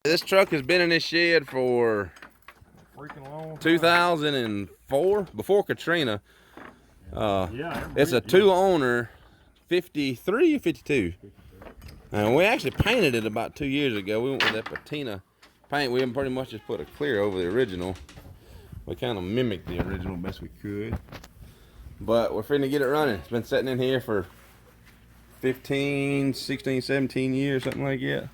This truck has been in this shed for 2004, before Katrina. It's a two-owner, 53 or 52. And we actually painted it about 2 years ago. We went with that patina paint. We pretty much just put a clear over the original. We kind of mimicked the original best we could. But we're finna get it running. It's been sitting in here for 15, 16, 17 years, something like that.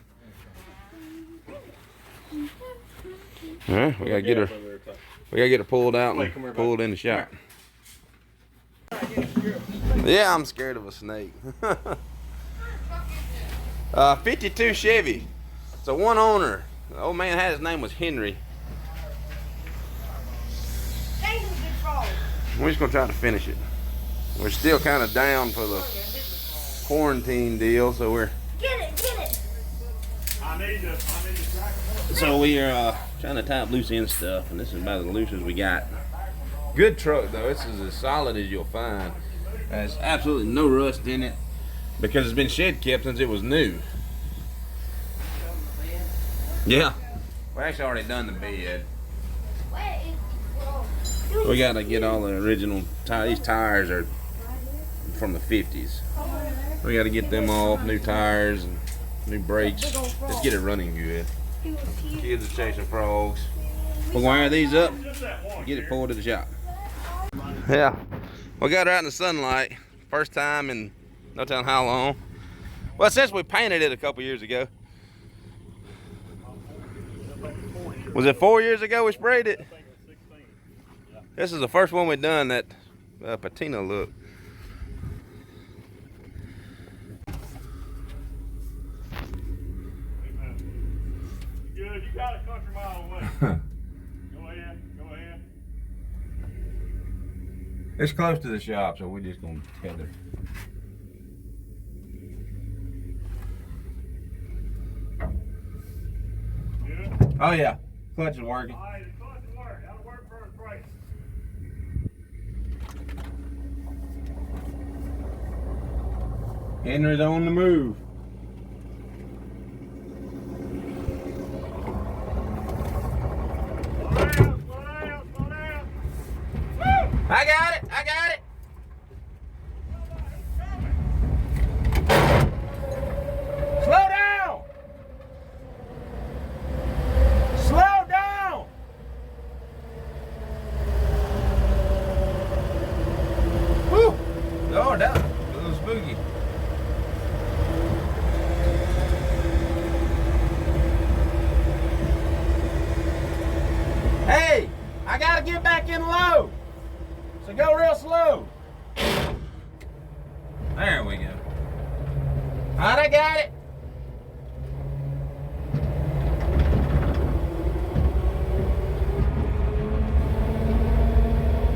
All right, we gotta get her pulled out and pulled in the shop. Yeah, I'm scared of a snake. 52 Chevy. It's a one owner. The old man had his name was Henry. We're just gonna try to finish it. We're still kind of down for the quarantine deal, so we're. Get it. I need to so we are trying to tie up loose end stuff, and this is about as loose as we got. Good truck though. This is as solid as you'll find. There's absolutely no rust in it because it's been shed kept since it was new. Yeah, we actually already done the bed. We gotta get all the original tires. These tires are from the 50s. We gotta get them off, new tires and new brakes. Let's get it running good. Kids are chasing frogs. We'll wire these up, get it pulled to the shop. Yeah, we got her out in the sunlight. First time in no telling how long. Well, since we painted it a couple years ago. Was it 4 years ago we sprayed it? This is the first one we've done that patina look. Good, you got a country mile away. Go ahead. It's close to the shop, so we're just gonna tether. Good. Oh yeah, clutch is working. All right, the clutch will work. That'll work for the brakes. Henry's on the move. Slow down. I got it. Slow down. Slow down. Whew. Oh, that was a little spooky. Hey, I gotta get back in low. So go real slow. There we go. All right, I got it.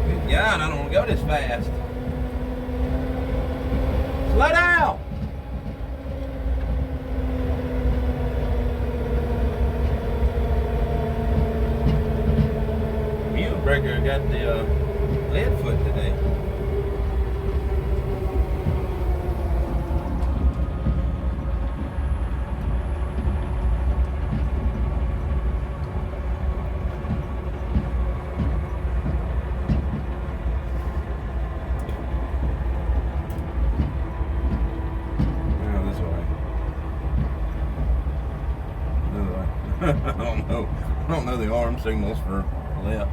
Good God, I don't want to go this fast. Slow down. Mule breaker got the lead foot today. Now this way. Another way. I don't know the arm signals for left.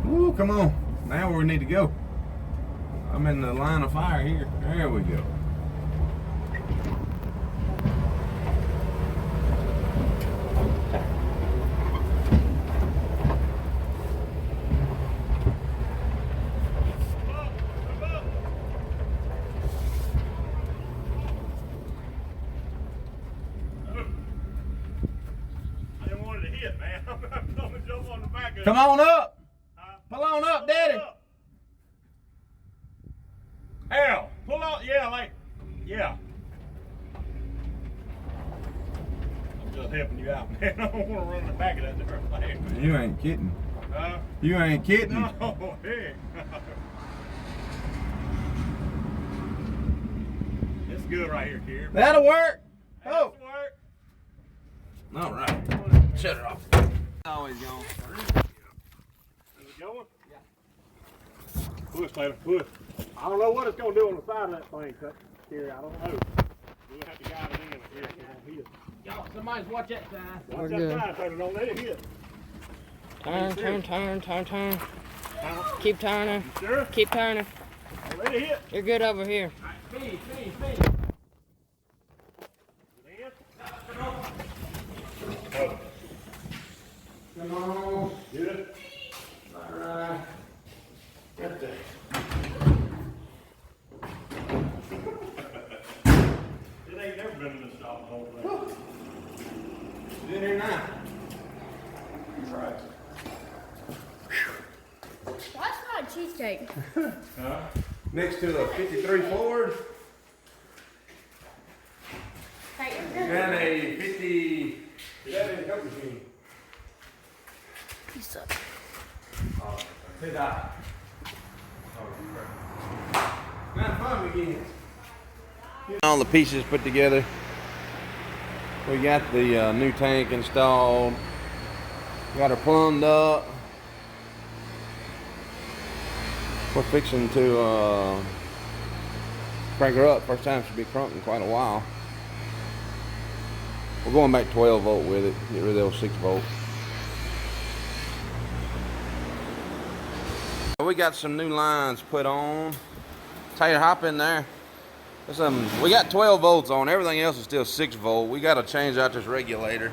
Ooh, come on. Now where we need to go. I'm in the line of fire here. There we go. I didn't want it to hit, man. I'm gonna jump on the back of it. Come on up. Pull on up, Daddy. Al, pull out. Yeah, like, yeah. just helping you out, man. I don't want to run in the back of that darn thing. You ain't kidding. You ain't kidding. No, heck. It's good right here, Kieran. That'll work. That'll work. All right. Shut it off. Always going. Is it going? Yeah. Push, Taylor, push. I don't know what it's going to do on the side of that thing, Kieran. I don't know. We'll have to guide it in here. It won't hit. Y'all, somebody's watch that side. Watch that side, Taylor. Don't let it hit. Turn. Keep turning. You sure? Keep turning. Don't let it hit. You're good over here. Speed. Oh. Come on. Good. All right. Right there. It ain't never been in this stop the whole thing. It's in here now. That's right. That's not a cheesecake. Huh? Next to the 53 Ford and a 50. That is Coke machine. You suck. Say that. Not fun again. All the pieces put together. We got the new tank installed. Got her plumbed up. We're fixing to crank her up. First time she'll be crunk in quite a while. We're going back 12 volt with it. Get rid of those 6 volt. We got some new lines put on. Taylor, hop in there. We got 12 volts on. Everything else is still 6 volt. We got to change out this regulator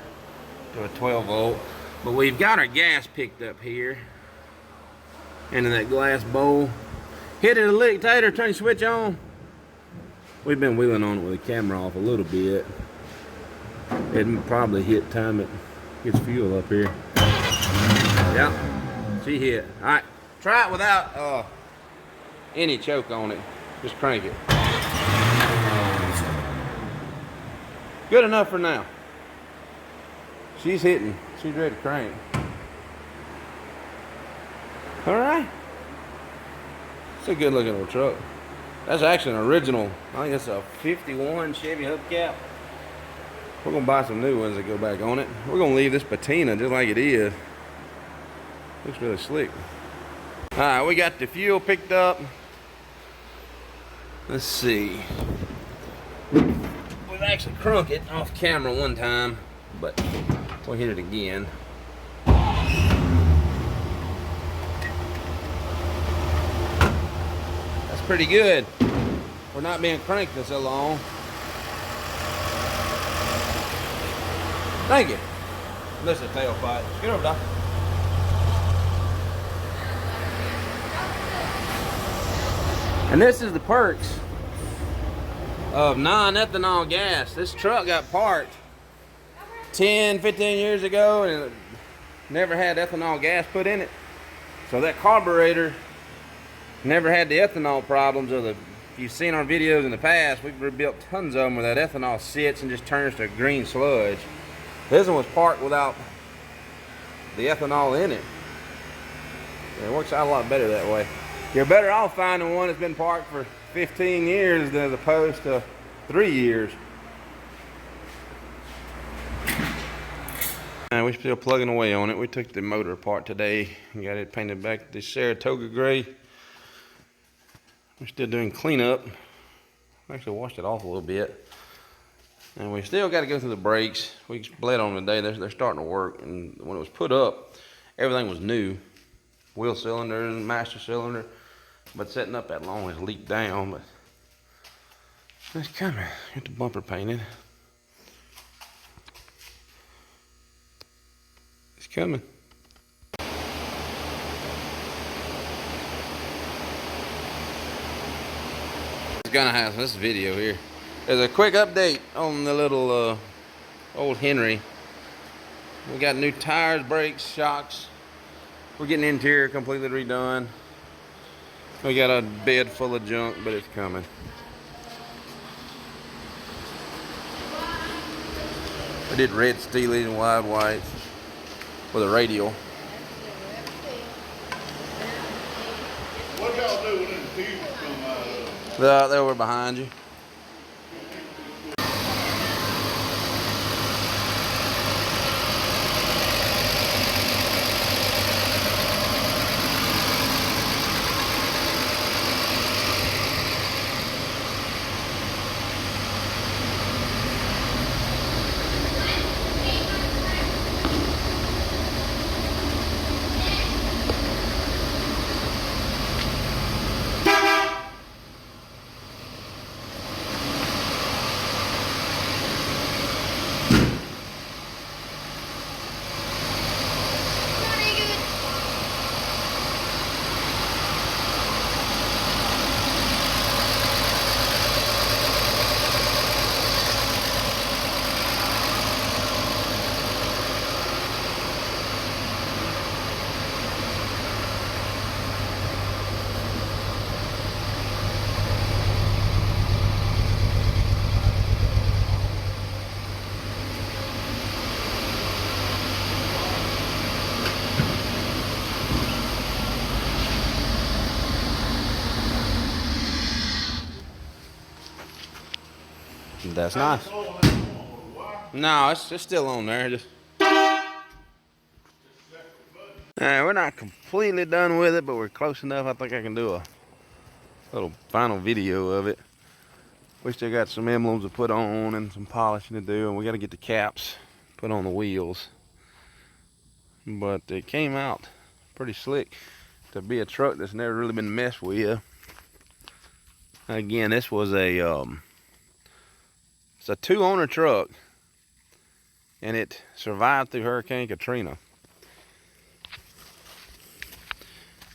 to a 12 volt. But we've got our gas picked up here into that glass bowl. Hit it a lick, Taylor. Turn your switch on. We've been wheeling on it with the camera off a little bit. It probably hit time it gets fuel up here. Yeah, she hit. All right, try it without any choke on it. Just crank it. Good enough for now. She's hitting. She's ready to crank. All right. It's a good looking little truck. That's actually an original. I think it's a 51 Chevy hubcap. We're gonna buy some new ones that go back on it. We're gonna leave this patina just like it is. Looks really slick. All right, we got the fuel picked up. Let's see. We've actually crunk it off camera one time, but we'll hit it again. That's pretty good. We're not being cranked in so long. Thank you. Listen, tailpipe. Get over, Doc. And this is the perks of non-ethanol gas. This truck got parked 10, 15 years ago and it never had ethanol gas put in it. So that carburetor never had the ethanol problems of the, if you've seen our videos in the past, we've rebuilt tons of them where that ethanol sits and just turns to green sludge. This one was parked without the ethanol in it. It works out a lot better that way. You're better off finding one that's been parked for 15 years than as opposed to 3 years. And we're still plugging away on it. We took the motor apart today and got it painted back to Saratoga gray. We're still doing cleanup. Actually washed it off a little bit. And we still got to go through the brakes. We bled on them today. They're starting to work. And when it was put up, everything was new. Wheel cylinder and master cylinder. But setting up that long has leaked down. But it's coming. Get the bumper painted. It's coming. It's gonna have this video here. There's a quick update on the little old Henry. We got new tires, brakes, shocks. We're getting the interior completely redone. We got a bed full of junk, but it's coming. I did red steelies and wide whites with a radial. What y'all do when the tubes come out of? They were behind you. That's nice. No, it's still on there. Just. Alright, we're not completely done with it, but we're close enough. I think I can do a little final video of it. We still got some emblems to put on and some polishing to do, and we got to get the caps put on the wheels. But it came out pretty slick to be a truck that's never really been messed with. Again, this was it's a 2-owner truck, and it survived through Hurricane Katrina.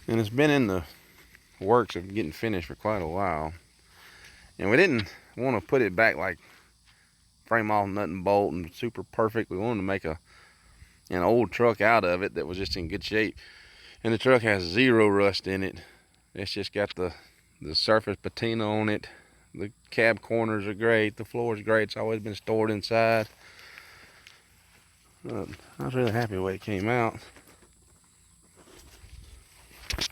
And it's been in the works of getting finished for quite a while. And we didn't want to put it back like frame off nut and bolt and super perfect. We wanted to make an old truck out of it that was just in good shape. And the truck has 0 rust in it. It's just got the surface patina on it. The cab corners are great. The floor is great. It's always been stored inside. I was really happy the way it came out. I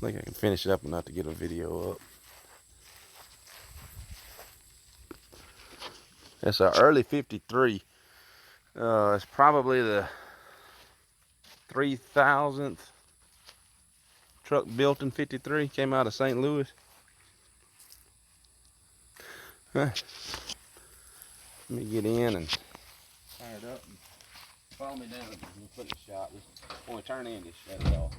think I can finish it up enough to get a video up. It's an early 53. It's probably the 3,000th truck built in 53. Came out of St. Louis. Let me get in and fire it up and follow me down and put it in the shop. Just when we turn in, just shut it off.